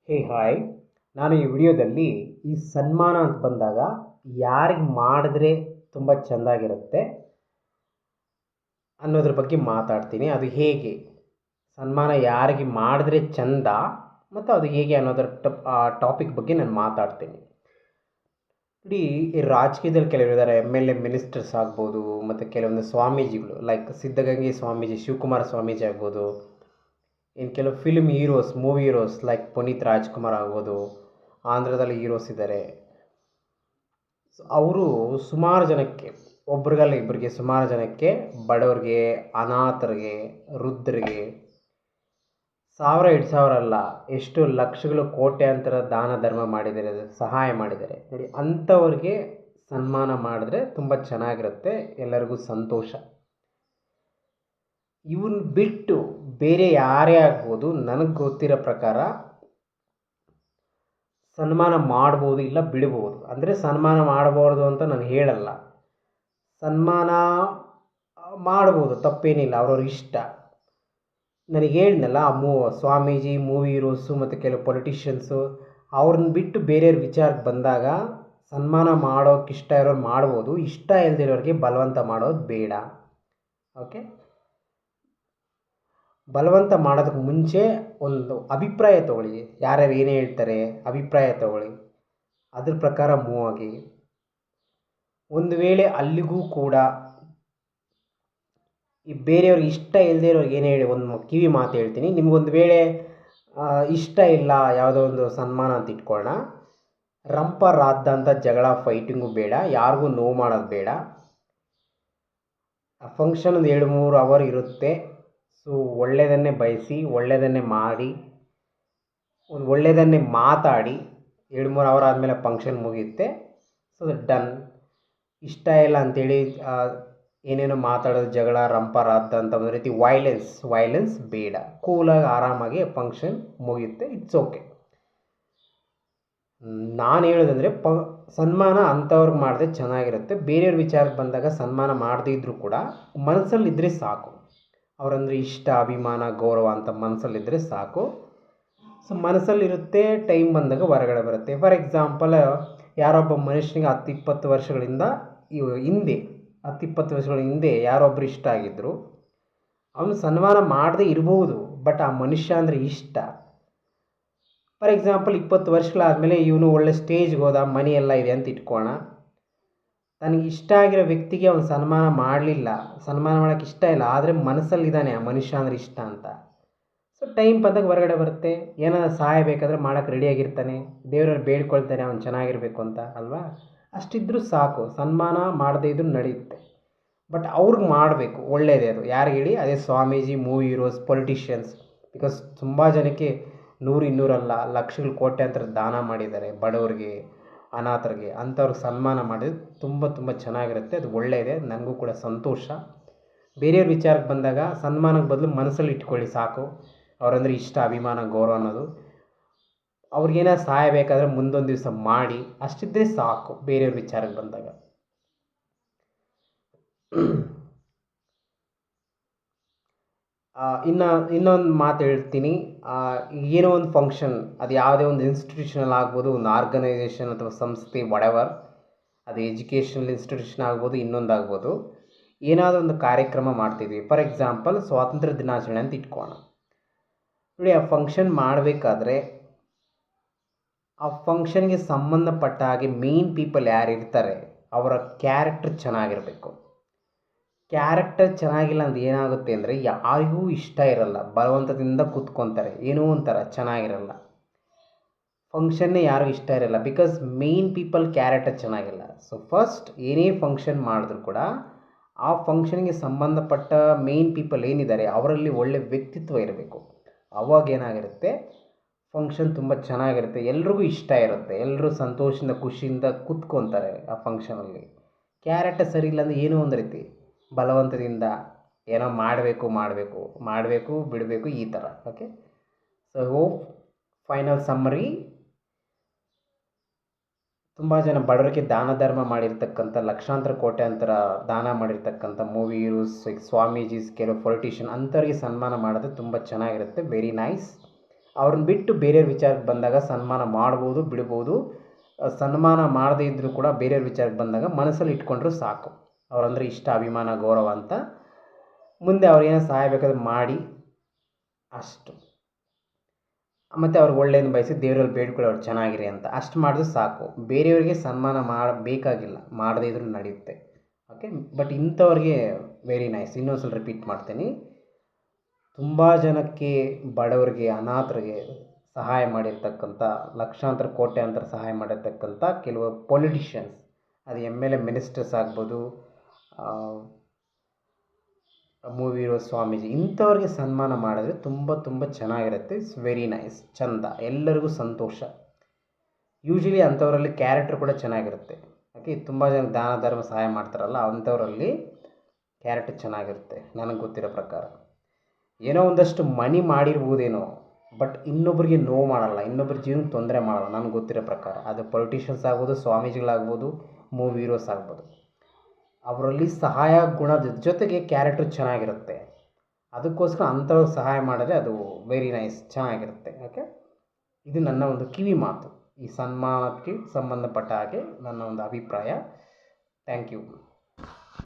ಹೇ hi. ನಾನು ಈ ವಿಡಿಯೋದಲ್ಲಿ ಈ ಸನ್ಮಾನ ಅಂತ ಬಂದಾಗ ಯಾರಿಗೆ ಮಾಡಿದ್ರೆ ತುಂಬ ಚೆಂದಾಗಿರುತ್ತೆ ಅನ್ನೋದ್ರ ಬಗ್ಗೆ ಮಾತಾಡ್ತೀನಿ. ಅದು ಹೇಗೆ ಸನ್ಮಾನ ಯಾರಿಗೆ ಮಾಡಿದ್ರೆ ಚೆಂದ ಮತ್ತು ಅದು ಹೇಗೆ ಅನ್ನೋದರ ಟಾಪಿಕ್ ಬಗ್ಗೆ ನಾನು ಮಾತಾಡ್ತೀನಿ. ನೋಡಿ, ಈ ರಾಜಕೀಯದಲ್ಲಿ ಕೆಲವರು ಇದ್ದಾರೆ, ಎಮ್ ಎಲ್ ಎ ಮಿನಿಸ್ಟರ್ಸ್ ಆಗ್ಬೋದು, ಮತ್ತು ಕೆಲವೊಂದು ಸ್ವಾಮೀಜಿಗಳು ಲೈಕ್ ಸಿದ್ಧಗಂಗೆ ಸ್ವಾಮೀಜಿ, ಶಿವಕುಮಾರ ಸ್ವಾಮೀಜಿ ಆಗ್ಬೋದು, ಇನ್ನು ಕೆಲವು film heroes, movie heroes like Puneeth Rajkumar ಆಗ್ಬೋದು, ಆಂಧ್ರದಲ್ಲಿ ಹೀರೋಸ್ ಇದ್ದಾರೆ. ಸೊ ಅವರು ಸುಮಾರು ಜನಕ್ಕೆ, ಒಬ್ರಿಗಲ್ಲ ಇಬ್ಬರಿಗೆ, ಸುಮಾರು ಜನಕ್ಕೆ, ಬಡವ್ರಿಗೆ, ಅನಾಥರಿಗೆ, ವೃದ್ಧರಿಗೆ 1,000-2,000 ಅಲ್ಲ, ಎಷ್ಟು ಲಕ್ಷಗಳು, ಕೋಟ್ಯಾಂತರ ದಾನ ಧರ್ಮ ಮಾಡಿದ್ದಾರೆ, ಸಹಾಯ ಮಾಡಿದ್ದಾರೆ. ನೋಡಿ, ಅಂಥವ್ರಿಗೆ ಸನ್ಮಾನ ಮಾಡಿದ್ರೆ ತುಂಬ ಚೆನ್ನಾಗಿರುತ್ತೆ, ಎಲ್ಲರಿಗೂ ಸಂತೋಷ. ಇವನ್ನ ಬಿಟ್ಟು ಬೇರೆ ಯಾರೇ ಆಗ್ಬೋದು, ನನಗೆ ಗೊತ್ತಿರೋ ಪ್ರಕಾರ ಸನ್ಮಾನ ಮಾಡ್ಬೋದು, ಇಲ್ಲ ಬಿಡ್ಬೋದು. ಅಂದರೆ ಸನ್ಮಾನ ಮಾಡಬಾರ್ದು ಅಂತ ನಾನು ಹೇಳಲ್ಲ, ಸನ್ಮಾನ ಮಾಡ್ಬೋದು, ತಪ್ಪೇನಿಲ್ಲ, ಅವ್ರವ್ರ ಇಷ್ಟ. ನನಗೆ ಹೇಳಿದ್ನಲ್ಲ, ಸ್ವಾಮೀಜಿ, ಮೂವಿ ಹೀರೋಸು ಮತ್ತು ಕೆಲವು ಪೊಲಿಟಿಷಿಯನ್ಸು, ಅವ್ರನ್ನ ಬಿಟ್ಟು ಬೇರೆಯವ್ರ ವಿಚಾರಕ್ಕೆ ಬಂದಾಗ ಸನ್ಮಾನ ಮಾಡೋಕ್ಕೆ ಇಷ್ಟ ಇರೋರು ಮಾಡ್ಬೋದು, ಇಷ್ಟ ಇಲ್ದಿರೋರಿಗೆ ಬಲವಂತ ಮಾಡೋದು ಬೇಡ. ಓಕೆ, ಬಲವಂತ ಮಾಡೋದಕ್ಕೆ ಮುಂಚೆ ಒಂದು ಅಭಿಪ್ರಾಯ ತೊಗೊಳ್ಳಿ, ಯಾರ್ಯಾರು ಏನೇ ಹೇಳ್ತಾರೆ ಅಭಿಪ್ರಾಯ ತೊಗೊಳ್ಳಿ, ಅದ್ರ ಪ್ರಕಾರ ಮೂವ್ ಆಗಿ. ಒಂದು ವೇಳೆ ಅಲ್ಲಿಗೂ ಕೂಡ ಈ ಬೇರೆಯವ್ರಿಗೆ ಇಷ್ಟ ಇಲ್ಲದೆ ಇರೋರಿಗೆ ಏನು ಹೇಳಿ, ಒಂದು ಕಿವಿ ಮಾತು ಹೇಳ್ತೀನಿ. ನಿಮಗೊಂದು ವೇಳೆ ಇಷ್ಟ ಇಲ್ಲ ಯಾವುದೋ ಒಂದು ಸನ್ಮಾನ ಅಂತ ಇಟ್ಕೊಳ್ಳೋಣ, ರಂಪ ರಾದ್ದ ಅಂತ ಜಗಳ ಫೈಟಿಂಗು ಬೇಡ, ಯಾರಿಗೂ ನೋವು ಮಾಡೋದು ಬೇಡ. ಆ ಫಂಕ್ಷನ್ ಒಂದು 2-3 ಅವರ್ ಇರುತ್ತೆ. ಸೊ ಒಳ್ಳೆಯದನ್ನೇ ಬಯಸಿ, ಒಳ್ಳೆಯದನ್ನೇ ಮಾಡಿ, ಒಂದು ಒಳ್ಳೆಯದನ್ನೇ ಮಾತಾಡಿ, 2-3 ಅವರ್ ಆದಮೇಲೆ ಫಂಕ್ಷನ್ ಮುಗಿಯುತ್ತೆ. So done. ಇಷ್ಟ ಇಲ್ಲ ಅಂಥೇಳಿ ಏನೇನೋ ಮಾತಾಡೋದು, ಜಗಳ, ರಂಪ ರಾದ್ದ ಅಂತ ಒಂದು ರೀತಿ ವೈಲೆನ್ಸ್ ಬೇಡ. ಕೂಲಾಗಿ ಆರಾಮಾಗಿ ಫಂಕ್ಷನ್ ಮುಗಿಯುತ್ತೆ, ಇಟ್ಸ್ ಓಕೆ. ನಾನು ಹೇಳೋದಂದರೆ ಸನ್ಮಾನ ಅಂಥವ್ರಿಗೆ ಮಾಡಿದ್ರೆ ಚೆನ್ನಾಗಿರುತ್ತೆ. ಬೇರೆಯವ್ರ ವಿಚಾರಕ್ಕೆ ಬಂದಾಗ ಸನ್ಮಾನ ಮಾಡದೇ ಇದ್ದರೂ ಕೂಡ ಮನಸ್ಸಲ್ಲಿದ್ದರೆ ಸಾಕು. ಅವರಂದರೆ ಇಷ್ಟ, ಅಭಿಮಾನ, ಗೌರವ ಅಂತ ಮನಸ್ಸಲ್ಲಿದ್ದರೆ ಸಾಕು. ಸೊ ಮನಸ್ಸಲ್ಲಿರುತ್ತೆ, ಟೈಮ್ ಬಂದಾಗ ಹೊರಗಡೆ ಬರುತ್ತೆ. ಫಾರ್ ಎಕ್ಸಾಂಪಲ್, ಯಾರೊಬ್ಬ ಮನುಷ್ಯನಿಗೆ 10-20 ವರ್ಷಗಳಿಂದ ಹಿಂದೆ 10-20 ವರ್ಷಗಳ ಹಿಂದೆ ಯಾರೊಬ್ಬರು ಇಷ್ಟ ಆಗಿದ್ದರು, ಅವನು ಸನ್ಮಾನ ಮಾಡದೇ ಇರ್ಬೋದು, ಬಟ್ ಆ ಮನುಷ್ಯ ಅಂದರೆ ಇಷ್ಟ. ಫಾರ್ ಎಕ್ಸಾಂಪಲ್, 20 ವರ್ಷಗಳಾದಮೇಲೆ ಇವನು ಒಳ್ಳೆ ಸ್ಟೇಜ್ಗೆ ಹೋದ, ಮನಿ ಎಲ್ಲ ಇದೆ ಅಂತ ಇಟ್ಕೋಣ, ತನಗೆ ಇಷ್ಟ ಆಗಿರೋ ವ್ಯಕ್ತಿಗೆ ಅವನು ಸನ್ಮಾನ ಮಾಡಲಿಲ್ಲ, ಸನ್ಮಾನ ಮಾಡೋಕ್ಕೆ ಇಷ್ಟ ಇಲ್ಲ, ಆದರೆ ಮನಸ್ಸಲ್ಲಿದ್ದಾನೆ ಆ ಮನುಷ್ಯ ಅಂದರೆ ಇಷ್ಟ ಅಂತ. ಸೊ ಟೈಮ್ ಬಂದಾಗ ಹೊರಗಡೆ ಬರುತ್ತೆ. ಏನಾದ್ರು ಸಹಾಯ ಬೇಕಾದರೆ ಮಾಡೋಕ್ಕೆ ರೆಡಿಯಾಗಿರ್ತಾನೆ, ದೇವರಲ್ಲಿ ಬೇಡ್ಕೊಳ್ತಾನೆ ಅವ್ನು ಚೆನ್ನಾಗಿರಬೇಕು ಅಂತ ಅಲ್ವಾ. ಅಷ್ಟಿದ್ರೂ ಸಾಕು, ಸನ್ಮಾನ ಮಾಡದೇ ಇದ್ರೂ ನಡೆಯುತ್ತೆ. ಬಟ್ ಅವ್ರಿಗೆ ಮಾಡಬೇಕು, ಒಳ್ಳೆಯದೇ ಅದು. ಯಾರಿಗೆ ಹೇಳಿ? ಅದೇ Swamiji, movie heroes, politicians. Because ತುಂಬ ಜನಕ್ಕೆ 100-200 ಅಲ್ಲ, ಲಕ್ಷಗಳು, ಕೋಟ್ಯಾಂತರ ದಾನ ಮಾಡಿದ್ದಾರೆ ಬಡವರಿಗೆ, ಅನಾಥರಿಗೆ. ಅಂಥವ್ರಿಗೆ ಸನ್ಮಾನ ಮಾಡಿದ್ರೆ ತುಂಬ ತುಂಬ ಚೆನ್ನಾಗಿರುತ್ತೆ, ಅದು ಒಳ್ಳೆಯದೇ, ನನಗೂ ಕೂಡ ಸಂತೋಷ. ಬೇರೆಯವ್ರ ವಿಚಾರಕ್ಕೆ ಬಂದಾಗ ಸನ್ಮಾನಕ್ಕೆ ಬದಲು ಮನಸ್ಸಲ್ಲಿ ಇಟ್ಕೊಳ್ಳಿ ಸಾಕು, ಅವರಂದರೆ ಇಷ್ಟ, ಅಭಿಮಾನ, ಗೌರವ ಅನ್ನೋದು. ಅವ್ರಿಗೇನಾದ್ರು ಸಹಾಯ ಬೇಕಾದರೆ ಮುಂದೊಂದು ದಿವಸ ಮಾಡಿ, ಅಷ್ಟಿದ್ದರೆ ಸಾಕು ಬೇರೆಯವ್ರ ವಿಚಾರಕ್ಕೆ ಬಂದಾಗ. ಇನ್ನೊಂದು ಮಾತು ಹೇಳ್ತೀನಿ. ಏನೋ ಒಂದು ಫಂಕ್ಷನ್, ಅದು ಯಾವುದೇ ಒಂದು ಇನ್ಸ್ಟಿಟ್ಯೂಷನಲ್ ಆಗ್ಬೋದು, ಒಂದು ಆರ್ಗನೈಸೇಷನ್ ಅಥವಾ ಸಂಸ್ಥೆ, ವಡೆವರ್, ಅದು ಎಜುಕೇಷನಲ್ ಇನ್ಸ್ಟಿಟ್ಯೂಷನ್ ಆಗ್ಬೋದು, ಇನ್ನೊಂದು ಆಗ್ಬೋದು. ಏನಾದರೂ ಒಂದು ಕಾರ್ಯಕ್ರಮ ಮಾಡ್ತಿದ್ವಿ, ಫಾರ್ ಎಕ್ಸಾಂಪಲ್ ಸ್ವಾತಂತ್ರ್ಯ ದಿನಾಚರಣೆ ಅಂತ ಇಟ್ಕೋಣ. ನೋಡಿ, ಆ ಫಂಕ್ಷನ್ ಮಾಡಬೇಕಾದ್ರೆ ಆ ಫಂಕ್ಷನ್ಗೆ ಸಂಬಂಧಪಟ್ಟ ಹಾಗೆ ಮೇನ್ ಪೀಪಲ್ ಯಾರು ಇರ್ತಾರೆ ಅವರ ಕ್ಯಾರೆಕ್ಟರ್ ಚೆನ್ನಾಗಿರಬೇಕು. ಕ್ಯಾರೆಕ್ಟರ್ ಚೆನ್ನಾಗಿಲ್ಲ ಅಂದ್ರೆ ಏನಾಗುತ್ತೆ ಅಂದರೆ ಯಾರಿಗೂ ಇಷ್ಟ ಇರಲ್ಲ, ಬಲವಂತದಿಂದ ಕೂತ್ಕೊತಾರೆ, ಏನೋ ಒಂಥರ ಚೆನ್ನಾಗಿರಲ್ಲ, ಫಂಕ್ಷನ್ನೇ ಯಾರಿಗೂ ಇಷ್ಟ ಇರಲ್ಲ. ಬಿಕಾಸ್ ಮೇನ್ ಪೀಪಲ್ ಕ್ಯಾರೆಕ್ಟರ್ ಚೆನ್ನಾಗಿಲ್ಲ. ಸೊ ಫಸ್ಟ್ ಏನೇ ಫಂಕ್ಷನ್ ಮಾಡಿದ್ರು ಕೂಡ ಆ ಫಂಕ್ಷನ್ಗೆ ಸಂಬಂಧಪಟ್ಟ ಮೇನ್ ಪೀಪಲ್ ಏನಿದ್ದಾರೆ ಅವರಲ್ಲಿ ಒಳ್ಳೆ ವ್ಯಕ್ತಿತ್ವ ಇರಬೇಕು. ಅವಾಗ ಏನಾಗಿರುತ್ತೆ, ಫಂಕ್ಷನ್ ತುಂಬ ಚೆನ್ನಾಗಿರುತ್ತೆ, ಎಲ್ರಿಗೂ ಇಷ್ಟ ಇರುತ್ತೆ, ಎಲ್ಲರೂ ಸಂತೋಷದಿಂದ ಖುಷಿಯಿಂದ ಕೂತ್ಕೊತಾರೆ ಆ ಫಂಕ್ಷನಲ್ಲಿ. ಕ್ಯಾರೆಕ್ಟರ್ ಸರಿ ಇಲ್ಲ ಅಂದರೆ ಏನೋ ಒಂದು ರೀತಿ ಬಲವಂತದಿಂದ ಏನೋ ಮಾಡಬೇಕು ಬಿಡಬೇಕು, ಈ ಥರ. ಓಕೆ, ಸೊ ಫೈನಲ್ ಸಮ್ಮರಿ, ತುಂಬ ಜನ ಬಡವರಿಗೆ ದಾನ ಧರ್ಮ ಮಾಡಿರ್ತಕ್ಕಂಥ, ಲಕ್ಷಾಂತರ ಕೋಟ್ಯಾಂತರ ದಾನ ಮಾಡಿರ್ತಕ್ಕಂಥ ಮೂವಿ ಹೀರೋಸ್, ಸ್ವಾಮೀಜೀಸ್, ಕೆಲವು ಪೊಲಿಟಿಷಿಯನ್, ಅಂಥವ್ರಿಗೆ ಸನ್ಮಾನ ಮಾಡೋದು ತುಂಬ ಚೆನ್ನಾಗಿರುತ್ತೆ. Very nice. ಅವ್ರನ್ನ ಬಿಟ್ಟು ಬೇರೆಯವ್ರ ವಿಚಾರಕ್ಕೆ ಬಂದಾಗ ಸನ್ಮಾನ ಮಾಡ್ಬೋದು, ಬಿಡ್ಬೋದು. ಸನ್ಮಾನ ಮಾಡದೇ ಇದ್ದರೂ ಕೂಡ ಬೇರೆಯವ್ರ ವಿಚಾರಕ್ಕೆ ಬಂದಾಗ ಮನಸ್ಸಲ್ಲಿ ಇಟ್ಕೊಂಡ್ರೂ ಸಾಕು. ಅವರಂದರೆ ಇಷ್ಟ, ಅಭಿಮಾನ, ಗೌರವ ಅಂತ. ಮುಂದೆ ಅವ್ರಿಗೇನೋ ಸಹಾಯ ಬೇಕಾದ್ರೆ ಮಾಡಿ ಅಷ್ಟು. ಮತ್ತು ಅವ್ರಿಗೆ ಒಳ್ಳೇದು ಬಯಸಿ ದೇವರಲ್ಲಿ ಬೇಡ್ಕೊಳ್ಳಿ ಅವ್ರು ಚೆನ್ನಾಗಿರಿ ಅಂತ. ಅಷ್ಟು ಮಾಡಿದ್ರೆ ಸಾಕು. ಬೇರೆಯವರಿಗೆ ಸನ್ಮಾನ ಮಾಡಬೇಕಾಗಿಲ್ಲ, ಮಾಡದೇ ಇದ್ರೂ ನಡೆಯುತ್ತೆ. ಓಕೆ, ಬಟ್ ಇಂಥವ್ರಿಗೆ ವೆರಿ ನೈಸ್. ಇನ್ನೊಂದು ರಿಪೀಟ್ ಮಾಡ್ತೀನಿ. ತುಂಬ ಜನಕ್ಕೆ, ಬಡವರಿಗೆ, ಅನಾಥರಿಗೆ ಸಹಾಯ ಮಾಡಿರ್ತಕ್ಕಂಥ, ಲಕ್ಷಾಂತರ ಕೋಟ್ಯಾಂತರ ಸಹಾಯ ಮಾಡಿರ್ತಕ್ಕಂಥ ಕೆಲವು ಪೊಲಿಟಿಷಿಯನ್ಸ್, ಅದು MLA ಮಿನಿಸ್ಟರ್ಸ್ ಆಗ್ಬೋದು, ಮೂವಿ ಹೀರೋ ಸ್ವಾಮೀಜಿ, ಇಂಥವ್ರಿಗೆ ಸನ್ಮಾನ ಮಾಡಿದ್ರೆ ತುಂಬ ತುಂಬ ಚೆನ್ನಾಗಿರುತ್ತೆ. ಇಟ್ಸ್ ವೆರಿ ನೈಸ್, ಚಂದ, ಎಲ್ಲರಿಗೂ ಸಂತೋಷ. ಯೂಶ್ವಲಿ ಅಂಥವರಲ್ಲಿ ಕ್ಯಾರೆಕ್ಟರ್ ಕೂಡ ಚೆನ್ನಾಗಿರುತ್ತೆ. ಓಕೆ, ತುಂಬ ಜನ ದಾನ ಧರ್ಮ ಸಹಾಯ ಮಾಡ್ತಾರಲ್ಲ, ಅಂಥವರಲ್ಲಿ ಕ್ಯಾರೆಕ್ಟರ್ ಚೆನ್ನಾಗಿರುತ್ತೆ ನನಗೆ ಗೊತ್ತಿರೋ ಪ್ರಕಾರ. ಏನೋ ಒಂದಷ್ಟು ಮನಿ ಮಾಡಿರ್ಬೋದೇನೋ, ಬಟ್ ಇನ್ನೊಬ್ರಿಗೆ ನೋವು ಮಾಡಲ್ಲ, ಇನ್ನೊಬ್ಬರ ಜೀವನಕ್ಕೆ ತೊಂದರೆ ಮಾಡಲ್ಲ ನನಗೆ ಗೊತ್ತಿರೋ ಪ್ರಕಾರ. ಅದು ಪೊಲಿಟಿಷಿಯನ್ಸ್ ಆಗ್ಬೋದು, ಸ್ವಾಮೀಜಿಗಳಾಗ್ಬೋದು, ಮೂವಿ ಹೀರೋಸ್ ಆಗ್ಬೋದು. ಅವರಲ್ಲಿ ಸಹಾಯ ಗುಣದ ಜೊತೆಗೆ ಕ್ಯಾರೆಕ್ಟರ್ ಚೆನ್ನಾಗಿರುತ್ತೆ. ಅದಕ್ಕೋಸ್ಕರ ಅಂಥವ್ರಿಗೆ ಸಹಾಯ ಮಾಡಿದ್ರೆ ಅದು ವೆರಿ ನೈಸ್, ಚೆನ್ನಾಗಿರುತ್ತೆ. ಓಕೆ, ಇದು ನನ್ನ ಒಂದು ಕಿವಿ ಮಾತು. ಈ ಸನ್ಮಾನಕ್ಕೆ ಸಂಬಂಧಪಟ್ಟ ಹಾಗೆ ನನ್ನ ಒಂದು ಅಭಿಪ್ರಾಯ. Thank you.